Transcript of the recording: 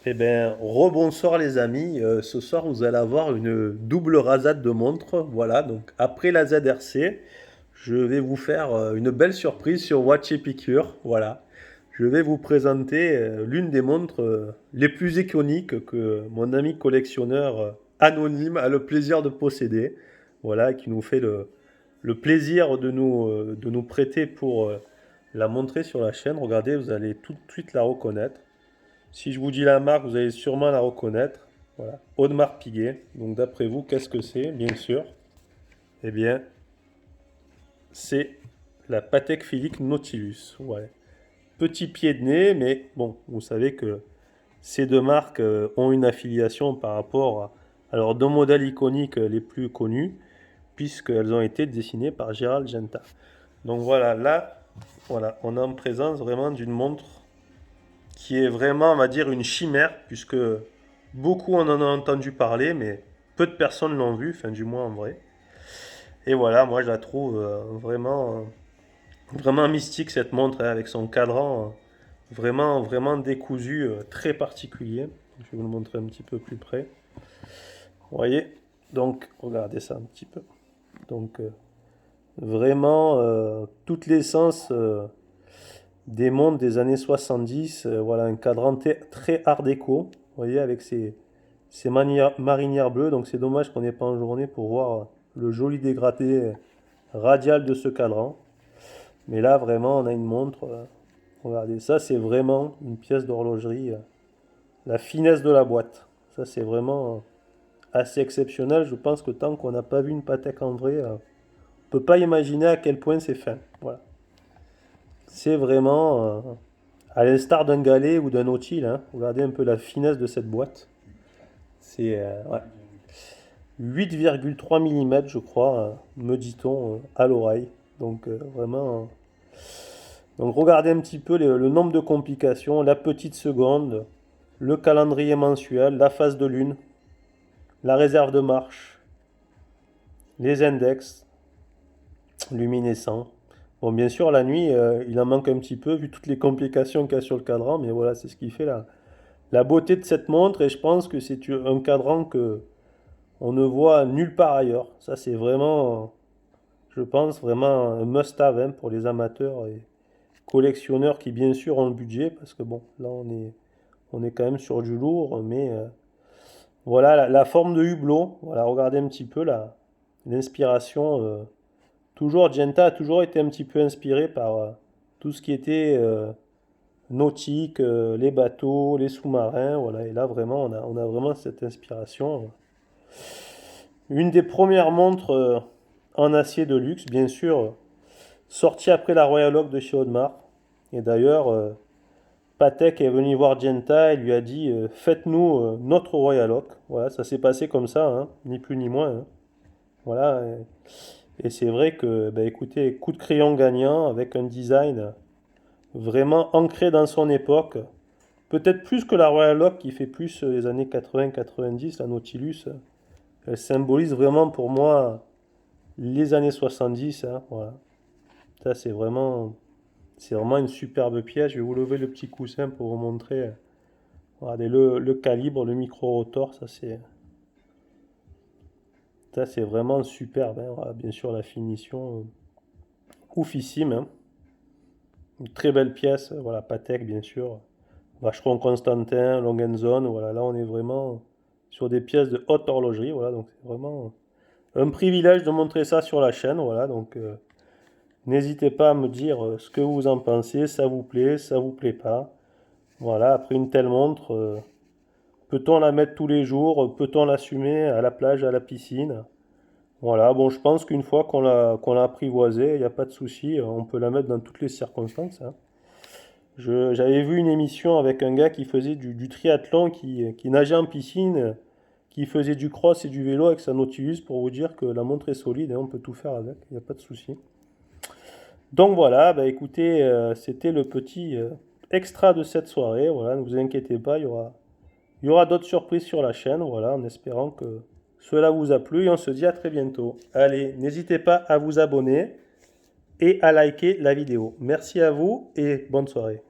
Eh bien, rebonsoir les amis. Ce soir, vous allez avoir une double rasade de montres. Voilà, donc après la ZRC, je vais vous faire une belle surprise sur Watch Epicure. Voilà, je vais vous présenter l'une des montres les plus iconiques que mon ami collectionneur anonyme a le plaisir de posséder. Voilà, qui nous fait le plaisir de nous prêter pour la montrer sur la chaîne. Regardez, vous allez tout de suite la reconnaître. Si je vous dis la marque, vous allez sûrement la reconnaître. Voilà. Audemars Piguet. Donc d'après vous, qu'est-ce que c'est? Bien sûr. Eh bien, c'est la Patek Philippe Nautilus. Ouais. Petit pied de nez, mais bon, vous savez que ces deux marques ont une affiliation par rapport à leurs deux modèles iconiques les plus connus, puisqu'elles ont été dessinées par Gérald Genta. Donc voilà, là, voilà, on est en présence vraiment d'une montre qui est vraiment, on va dire, une chimère, puisque beaucoup en ont entendu parler, mais peu de personnes l'ont vue, enfin du moins en vrai. Et voilà, moi je la trouve vraiment mystique cette montre, hein, avec son cadran vraiment décousu, très particulier. Je vais vous le montrer un petit peu plus près. Vous voyez? Donc, regardez ça un petit peu. Donc, vraiment, toute l'essence des montres des années 70. Voilà, un cadran très art déco. Vous voyez, avec ces marinières bleues. Donc, c'est dommage qu'on n'ait pas en journée pour voir le joli dégradé radial de ce cadran. Mais là, vraiment, on a une montre. Regardez, ça, c'est vraiment une pièce d'horlogerie. La finesse de la boîte. Ça, c'est vraiment assez exceptionnel. Je pense que tant qu'on n'a pas vu une Patek en vrai, on peut pas imaginer à quel point c'est fin. Voilà. C'est vraiment à l'instar d'un galet ou d'un outil, hein. Regardez un peu la finesse de cette boîte. C'est ouais. 8,3 mm, je crois, me dit-on à l'oreille. Donc vraiment. Donc regardez un petit peu le nombre de complications, la petite seconde, le calendrier mensuel, la phase de lune, la réserve de marche, les index luminescents. Bon, bien sûr, la nuit, il en manque un petit peu vu toutes les complications qu'il y a sur le cadran, mais voilà, c'est ce qui fait la beauté de cette montre, et je pense que c'est un cadran que on ne voit nulle part ailleurs. Ça, c'est vraiment, je pense, vraiment un must-have, hein, pour les amateurs et collectionneurs qui, bien sûr, ont le budget, parce que bon, là, on est quand même sur du lourd, mais voilà, la forme de hublot, voilà, regardez un petit peu l'inspiration. Toujours, Genta a toujours été un petit peu inspiré par tout ce qui était nautique, les bateaux, les sous-marins, voilà, et là, vraiment, on a vraiment cette inspiration. Une des premières montres en acier de luxe, bien sûr, sortie après la Royal Oak de chez Audemars. Et d'ailleurs, Patek est venu voir Genta et lui a dit faites-nous notre Royal Oak. Voilà, ça s'est passé comme ça, hein, ni plus ni moins, hein. Voilà, et c'est vrai que, bah, écoutez, coup de crayon gagnant avec un design vraiment ancré dans son époque. Peut-être plus que la Royal Oak qui fait plus les années 80-90, la Nautilus. Elle symbolise vraiment pour moi les années 70, hein, voilà. Ça, c'est vraiment une superbe pièce. Je vais vous lever le petit coussin pour vous montrer. Regardez le calibre, le micro-rotor, ça c'est vraiment superbe, hein. Voilà, bien sûr, la finition oufissime, hein. Une très belle pièce, voilà, Patek, bien sûr. Vacheron Constantin, Longenzon, voilà, là on est vraiment sur des pièces de haute horlogerie, voilà, donc c'est vraiment un privilège de montrer ça sur la chaîne, voilà, donc n'hésitez pas à me dire ce que vous en pensez, ça vous plaît, ça vous plaît pas. Voilà, après une telle montre, peut-on la mettre tous les jours? Peut-on l'assumer à la plage, à la piscine? Voilà, bon, je pense qu'une fois qu'on l'a apprivoisée, il n'y a pas de souci, on peut la mettre dans toutes les circonstances, hein. J'avais vu une émission avec un gars qui faisait du triathlon, qui nageait en piscine, qui faisait du cross et du vélo avec sa Nautilus pour vous dire que la montre est solide, hein, on peut tout faire avec, il n'y a pas de souci. Donc voilà, bah écoutez, c'était le petit extra de cette soirée. Voilà, ne vous inquiétez pas, il y aura d'autres surprises sur la chaîne. Voilà, en espérant que cela vous a plu et on se dit à très bientôt. Allez, n'hésitez pas à vous abonner et à liker la vidéo. Merci à vous et bonne soirée.